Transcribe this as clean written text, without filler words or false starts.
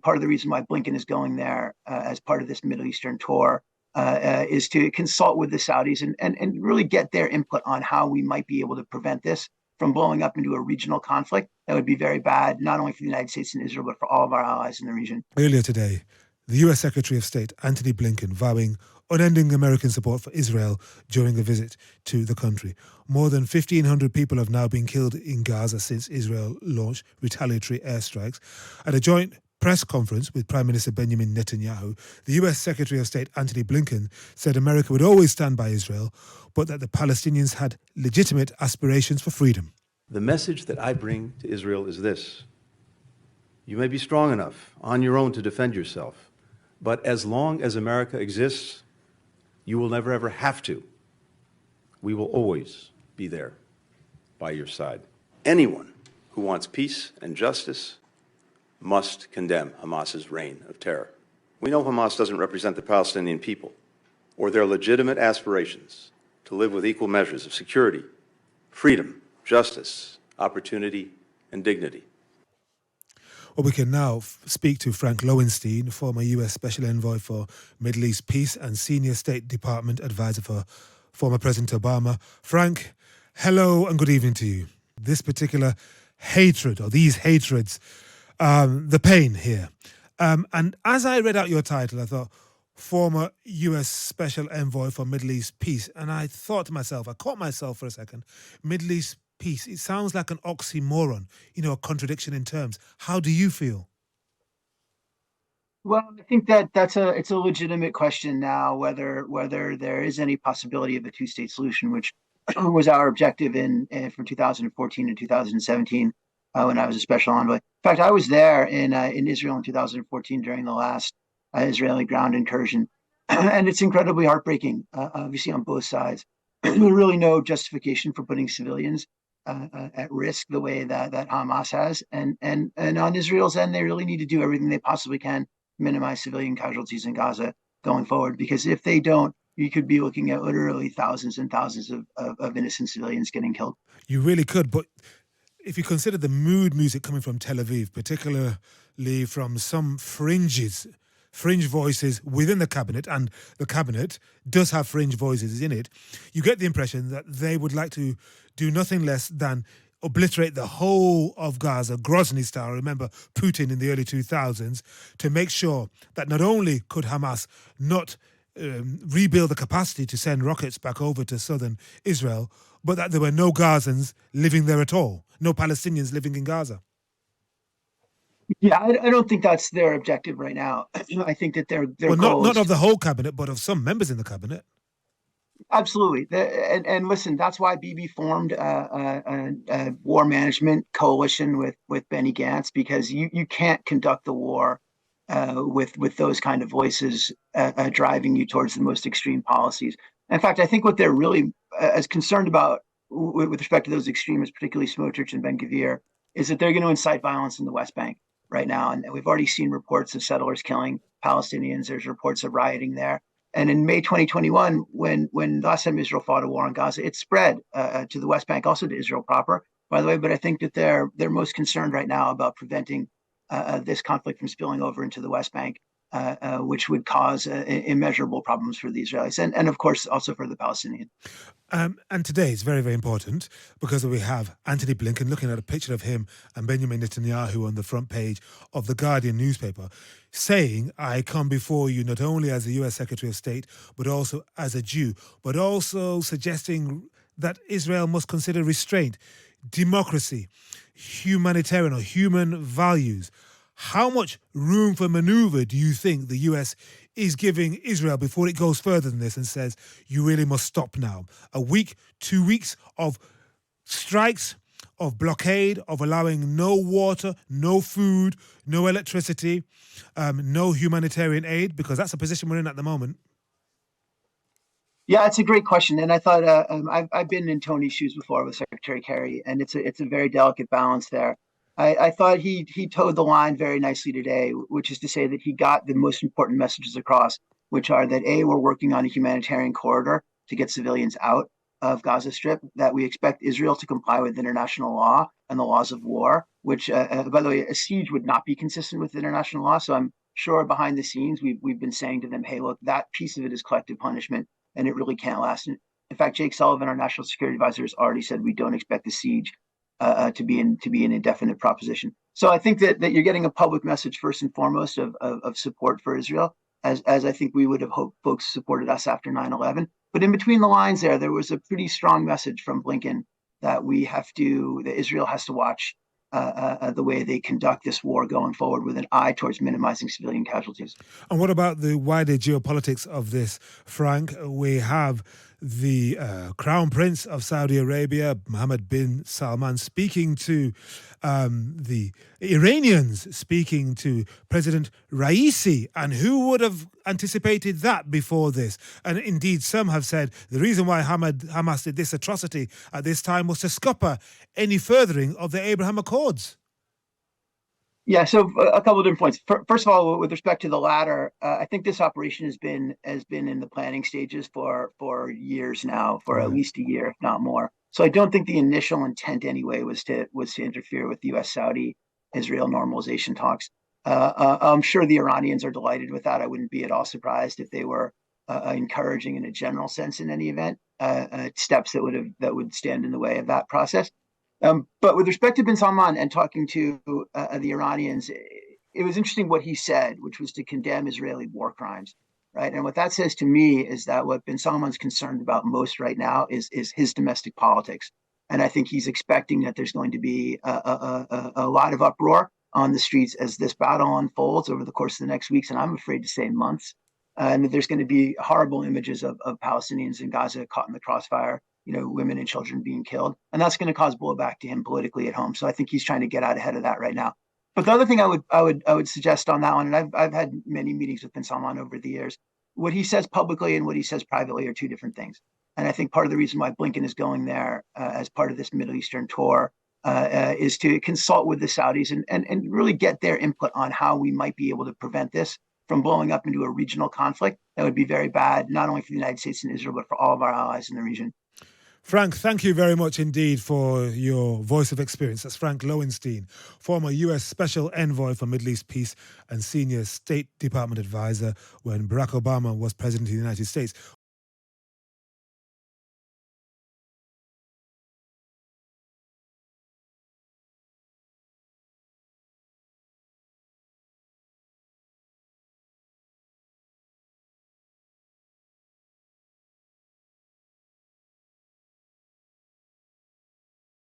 part of the reason why Blinken is going there as part of this Middle Eastern tour is to consult with the Saudis and really get their input on how we might be able to prevent this from blowing up into a regional conflict that would be very bad, not only for the United States and Israel, but for all of our allies in the region. Earlier today, the US Secretary of State, Antony Blinken, vowing unending American support for Israel during a visit to the country. More than 1,500 people have now been killed in Gaza since Israel launched retaliatory airstrikes. At a joint press conference with Prime Minister Benjamin Netanyahu, the US Secretary of State, Antony Blinken, said America would always stand by Israel, but that the Palestinians had legitimate aspirations for freedom. The message that I bring to Israel is this: you may be strong enough on your own to defend yourself, but as long as America exists, you will never ever have to. We will always be there by your side. Anyone who wants peace and justice must condemn Hamas's reign of terror. We know Hamas doesn't represent the Palestinian people or their legitimate aspirations to live with equal measures of security, freedom, justice, opportunity, and dignity. Well, we can now speak to Frank Lowenstein, former US Special Envoy for Middle East Peace and Senior State Department Advisor for former President Obama. Frank, hello and good evening to you. This particular hatred, or these hatreds, the pain here. And as I read out your title, I thought, former US Special Envoy for Middle East Peace. And I thought to myself, I caught myself for a second, Middle East peace. It sounds like an oxymoron, a contradiction in terms. How do you feel? Well, I think that it's a legitimate question now, whether there is any possibility of a two-state solution, which was our objective from 2014 and 2017 when I was a special envoy. In fact, I was there in Israel in 2014 during the last Israeli ground incursion, and it's incredibly heartbreaking, obviously on both sides. There's really no justification for putting civilians at risk the way that Hamas has, and on Israel's end, they really need to do everything they possibly can to minimize civilian casualties in Gaza going forward, because if they don't, you could be looking at literally thousands and thousands of innocent civilians getting killed. You really could, but if you consider the mood music coming from Tel Aviv, particularly from some fringe voices within the cabinet, and the cabinet does have fringe voices in it, you get the impression that they would like to do nothing less than obliterate the whole of Gaza, Grozny style. Remember Putin in the early 2000s, to make sure that not only could Hamas not rebuild the capacity to send rockets back over to southern Israel, but that there were no Gazans living there at all, no Palestinians living in Gaza. Yeah, I don't think that's their objective right now. I think that their well, goal not of the whole cabinet, but of some members in the cabinet. Absolutely. And listen, that's why Bibi formed a war management coalition with Benny Gantz, because you can't conduct the war with those kind of voices driving you towards the most extreme policies. In fact, I think what they're really as concerned about with respect to those extremists, particularly Smotrich and Ben-Gvir, is that they're going to incite violence in the West Bank right now. And we've already seen reports of settlers killing Palestinians. There's reports of rioting there. And in May 2021, when last time Israel fought a war on Gaza, it spread to the West Bank, also to Israel proper, by the way. But I think that they're most concerned right now about preventing this conflict from spilling over into the West Bank, which would cause immeasurable problems for the Israelis and of course, also for the Palestinians. And today is very, very important because we have Antony Blinken, looking at a picture of him and Benjamin Netanyahu on the front page of the Guardian newspaper, saying, I come before you not only as the US Secretary of State, but also as a Jew, but also suggesting that Israel must consider restraint, democracy, humanitarian or human values. How much room for maneuver do you think the US is giving Israel before it goes further than this and says, you really must stop now? A week, 2 weeks of strikes, of blockade, of allowing no water, no food, no electricity, no humanitarian aid, because that's a position we're in at the moment. Yeah, it's a great question. And I thought I've been in Tony's shoes before with Secretary Kerry, and it's a very delicate balance there. I thought he towed the line very nicely today, which is to say that he got the most important messages across, which are that A, we're working on a humanitarian corridor to get civilians out, of Gaza Strip, that we expect Israel to comply with international law and the laws of war, which, by the way, a siege would not be consistent with international law. So I'm sure behind the scenes, we've been saying to them, hey, look, that piece of it is collective punishment, and it really can't last. In fact, Jake Sullivan, our national security advisor, has already said we don't expect the siege to be an indefinite proposition. So I think that you're getting a public message first and foremost of support for Israel, as I think we would have hoped folks supported us after 9/11. But in between the lines there was a pretty strong message from Blinken that Israel has to watch the way they conduct this war going forward with an eye towards minimizing civilian casualties. And what about the wider geopolitics of this, Frank? We have the Crown Prince of Saudi Arabia, Mohammed bin Salman, speaking to the Iranians, speaking to President Raisi. And who would have anticipated that before this? And indeed, some have said the reason why Hamas did this atrocity at this time was to scupper any furthering of the Abraham Accords. Yeah, so a couple of different points. First of all, with respect to the latter, I think this operation has been in the planning stages for years now, for at least a year, if not more. So I don't think the initial intent anyway was to interfere with the U.S. Saudi Israel normalization talks. I'm sure the Iranians are delighted with that. I wouldn't be at all surprised if they were encouraging, in a general sense, in any event, steps that would stand in the way of that process. But with respect to bin Salman and talking to the Iranians, it was interesting what he said, which was to condemn Israeli war crimes, right? And what that says to me is that what bin Salman's concerned about most right now is his domestic politics. And I think he's expecting that there's going to be a lot of uproar on the streets as this battle unfolds over the course of the next weeks, and I'm afraid to say months. And that there's going to be horrible images of Palestinians in Gaza caught in the crossfire, women and children being killed. And that's going to cause blowback to him politically at home. So I think he's trying to get out ahead of that right now. But the other thing I would suggest on that one, and I've had many meetings with bin Salman over the years, what he says publicly and what he says privately are two different things. And I think part of the reason why Blinken is going there as part of this Middle Eastern tour is to consult with the Saudis and really get their input on how we might be able to prevent this from blowing up into a regional conflict that would be very bad, not only for the United States and Israel, but for all of our allies in the region. Frank, thank you very much indeed for your voice of experience. That's Frank Lowenstein, former US Special Envoy for Middle East Peace and senior State Department advisor when Barack Obama was president of the United States.